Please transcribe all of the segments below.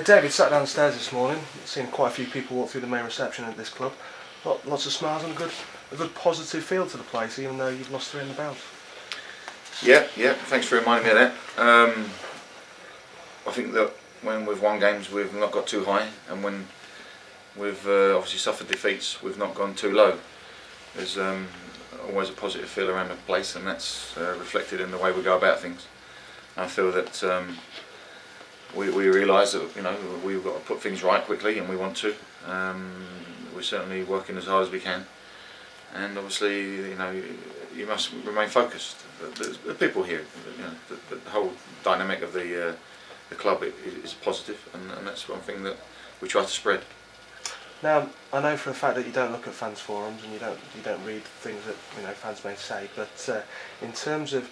David sat downstairs this morning, seen quite a few people walk through the main reception at this club. Lots of smiles and a good positive feel to the place, even though you've lost 3 in the bout. Yeah, thanks for reminding me of that. I think that when we've won games we've not got too high, and when we've obviously suffered defeats we've not gone too low. There's always a positive feel around the place, and that's reflected in the way we go about things. I feel that we realise that we've got to put things right quickly, and we want to. We're certainly working as hard as we can, and obviously you must remain focused. The people here, the whole dynamic of the club is positive, and that's one thing that we try to spread. Now, I know for a fact that you don't look at fans forums and you don't read things that fans may say, but in terms of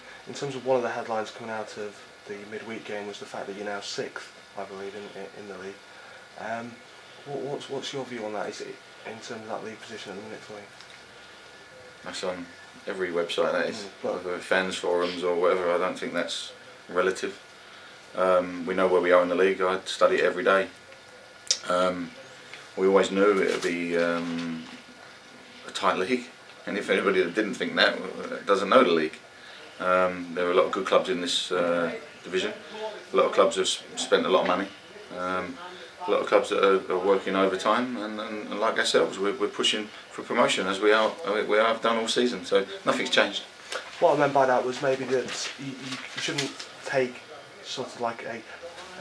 one of the headlines coming out of the midweek game was the fact that you're now 6th, I believe, in the league. What's your view on that? Is it in terms of that league position at the minute for you? That's on every website, that is, whether fans forums or whatever. I don't think that's relative. We know where we are in the league. I study it every day. We always knew it would be a tight league, and if anybody that didn't think that doesn't know the league. There are a lot of good clubs in this division. A lot of clubs have spent a lot of money. A lot of clubs that are working overtime, and like ourselves, we're pushing for promotion as we have done all season. So nothing's changed. What I meant by that was maybe that you shouldn't take sort of like a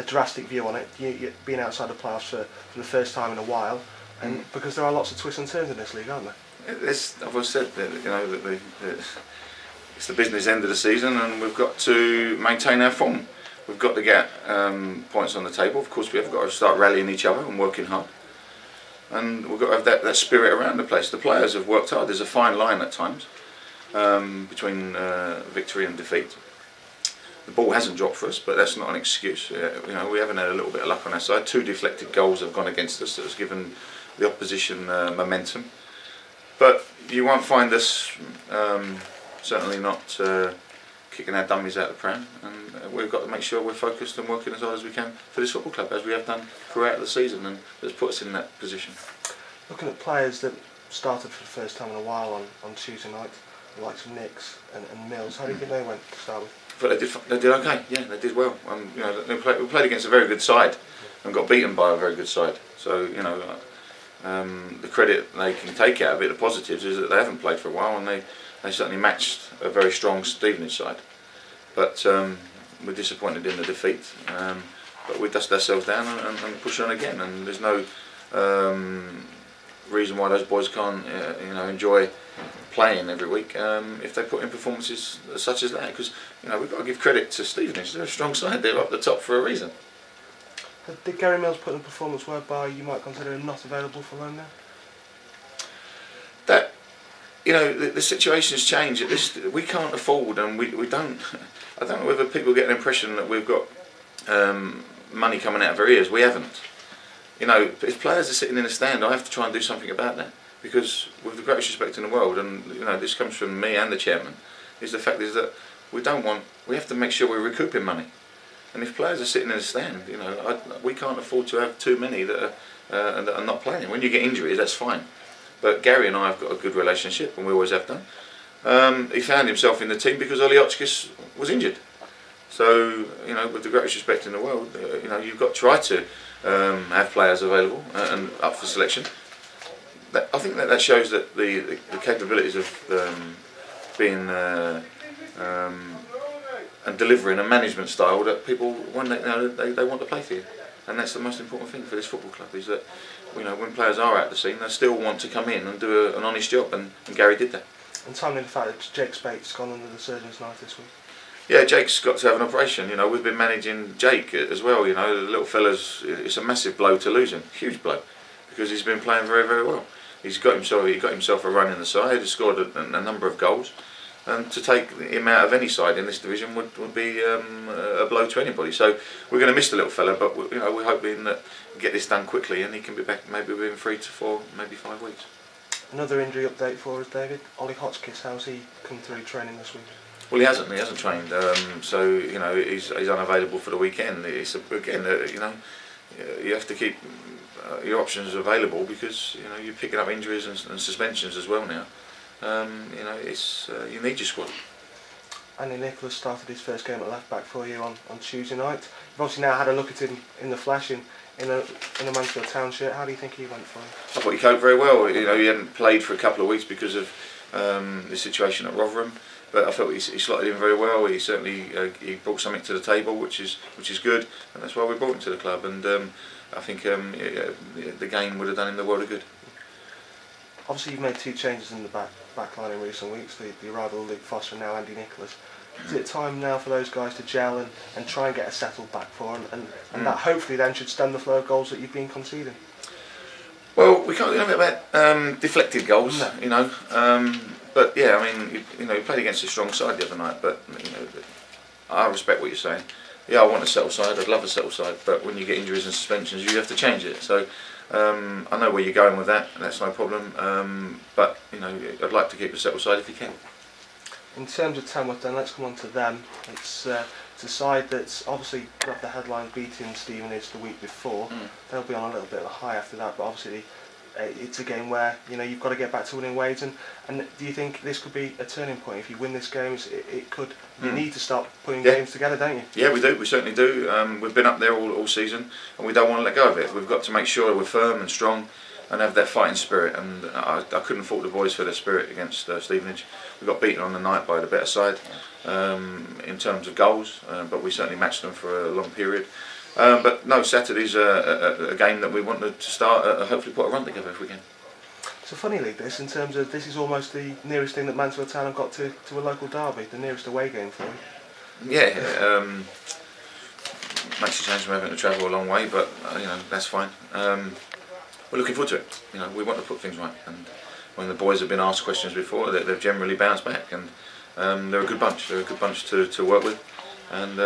drastic view on it. You're being outside the playoffs for the first time in a while, and because there are lots of twists and turns in this league, aren't there? I've always said that it's the business end of the season, and we've got to maintain our form. We've got to get points on the table. Of course, we've got to start rallying each other and working hard, and we've got to have that spirit around the place. The players have worked hard. There's a fine line at times between victory and defeat. The ball hasn't dropped for us, but that's not an excuse. We haven't had a little bit of luck on our side. 2 deflected goals have gone against us. That has given the opposition momentum. But you won't find us certainly not kicking our dummies out of the pram, and we've got to make sure we're focused and working as hard as we can for this football club, as we have done throughout the season, and that's put us in that position. Looking at players that started for the first time in a while on Tuesday night, the likes of Nicks and Mills, how do you think they went to start with? But they did okay. Yeah, they did well. We played against a very good side and got beaten by a very good side. So the credit they can take out of it, the positives, is that they haven't played for a while, and they certainly matched a very strong Stevenage side. But we're disappointed in the defeat. But we dust ourselves down and push on again. And there's no reason why those boys can't enjoy playing every week if they put in performances such as that, because we've got to give credit to Stevenage. They're a strong side. They're up the top for a reason. Did Gary Mills put in a performance whereby you might consider him not available for loan now? That the situation has changed. We can't afford, and we don't. I don't know whether people get an impression that we've got money coming out of our ears. We haven't. If players are sitting in the stand, I have to try and do something about that. Because with the greatest respect in the world, and this comes from me and the chairman, is the fact is that we have to make sure we're recouping money. And if players are sitting in the stand, we can't afford to have too many that are not playing. When you get injuries, that's fine. But Gary and I have got a good relationship, and we always have done. He found himself in the team because Ollie Hotchkiss was injured. So with the greatest respect in the world, you've got to try to have players available and up for selection. I think that shows that the capabilities of being and delivering a management style that people when they want to play for you, and that's the most important thing for this football club, is that when players are out the scene, they still want to come in and do an honest job, and Gary did that. And timely the fact that Jake Spate's gone under the surgeon's knife this week. Yeah, Jake's got to have an operation. We've been managing Jake as well. The little fella's, it's a massive blow to lose him, huge blow, because he's been playing very, very well. He got himself a run in the side. He scored a number of goals, and to take him out of any side in this division would be a blow to anybody. So we're going to miss the little fella, but we're hoping that we get this done quickly and he can be back maybe within 3 to 4, maybe 5 weeks. Another injury update for us, David. Ollie Hotchkiss, how's he come through training this week? Well, he hasn't trained. So he's unavailable for the weekend. It's again, you have to keep your options available, because you're picking up injuries and suspensions as well now. It's you need your squad. Andy Nicholas started his first game at left back for you on Tuesday night. You've obviously now had a look at him in the flesh in a Mansfield Town shirt. How do you think he went for you? I thought he coped very well. He hadn't played for a couple of weeks because of the situation at Rotherham, but I felt he slotted in very well. He certainly he brought something to the table, which is good, and that's why we brought him to the club. And I think the game would have done him the world of good. Obviously, you've made 2 changes in the back line in recent weeks. The arrival of Luke Foster and now Andy Nicholas. Is it time now for those guys to gel and try and get a settled back four, and that hopefully then should stem the flow of goals that you've been conceding? Well, we can't do anything about deflected goals, no. But yeah, I mean, he played against a strong side the other night. But I respect what you're saying. Yeah, I want a settled side. I'd love a settled side. But when you get injuries and suspensions, you have to change it. So I know where you're going with that, and that's no problem. But I'd like to keep a settled side if you can. In terms of Tamworth, then let's come on to them. It's a side that's obviously got the headlines beating Stevenage the week before. They'll be on a little bit of a high after that, but obviously it's a game where you've got to get back to winning ways. And do you think this could be a turning point if you win this game? It could. You need to start putting games together, don't you? Yeah, we do. We certainly do. We've been up there all season, and we don't want to let go of it. We've got to make sure we're firm and strong, and have that fighting spirit. And I couldn't fault the boys for their spirit against Stevenage. We got beaten on the night by the better side in terms of goals, but we certainly matched them for a long period. But no, Saturday's a game that we want to start. Hopefully, put a run together if we can. It's a funny league, this, in terms of this is almost the nearest thing that Mansfield Town have got to a local derby, the nearest away game for you. Yeah, makes a change from having to travel a long way, but that's fine. We're looking forward to it. We want to put things right, and when the boys have been asked questions before, they've generally bounced back, and they're a good bunch. They're a good bunch to work with, and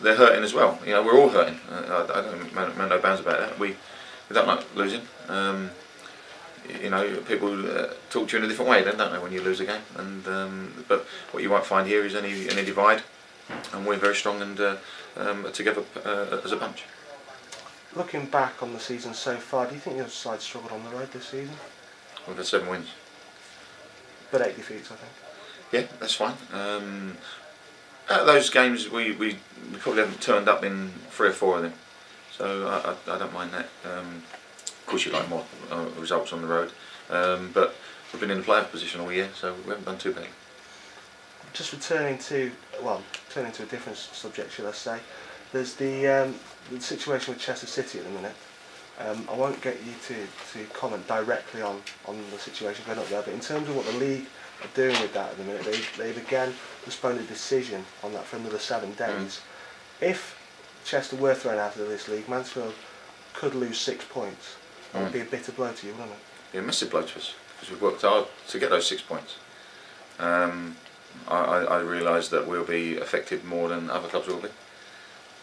they're hurting as well. We're all hurting. I don't make no bounds about that. We don't like losing. People talk to you in a different way, then, don't they, when you lose a game? And but what you won't find here is any divide, and we're very strong and together as a bunch. Looking back on the season so far, do you think your side struggled on the road this season? We've had 7 wins. But 8 defeats, I think. Yeah, that's fine. Out of those games, we probably haven't turned up in 3 or 4 of them, so I don't mind that. Of course, you like more results on the road, but we've been in the playoff position all year, so we haven't done too bad. Just turning to a different subject, shall I say? There's the situation with Chester City at the minute. I won't get you to comment directly on the situation going up there, but in terms of what the league are doing with that at the minute, they've again postponed a decision on that for another 7 days. If Chester were thrown out of this league, Mansfield could lose 6 points. That would be a bitter blow to you, wouldn't it? Yeah, a massive blow to us, because we've worked hard to get those 6 points. I realise that we'll be affected more than other clubs will be.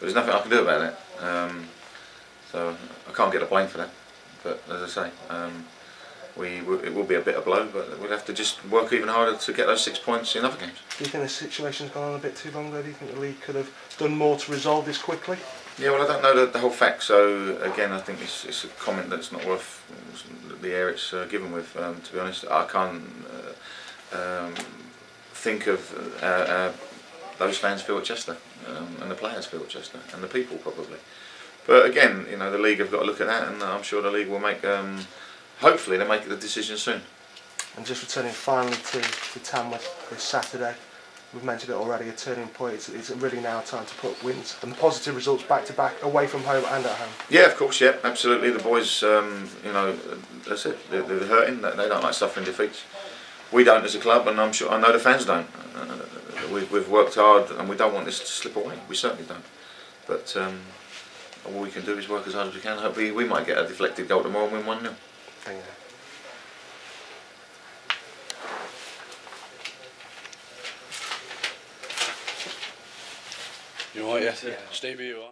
But there's nothing I can do about it. So I can't get the blame for that. But as I say, it will be a bitter blow, but we'll have to just work even harder to get those 6 points in other games. Do you think the situation's gone on a bit too long though? Do you think the league could have done more to resolve this quickly? Yeah, well, I don't know the whole facts, so again, I think it's a comment that's not worth the air it's given with. To be honest, I can't think of those fans feel at Chester, and the players feel at Chester, and the people probably. But again, the league have got to look at that, and I'm sure the league will make. Hopefully, they make the decision soon. And just returning finally to Tamworth this Saturday. We've mentioned it already, a turning point. It's really now time to put wins and positive results back to back, away from home and at home. Yeah, of course, yeah, absolutely. The boys, that's it. They're hurting. They don't like suffering defeats. We don't as a club, and I know the fans don't. We've worked hard, and we don't want this to slip away. We certainly don't. But all we can do is work as hard as we can. Hopefully, we might get a deflected goal tomorrow and win 1-0. Thank you. You alright, yeah? Stevie, you alright?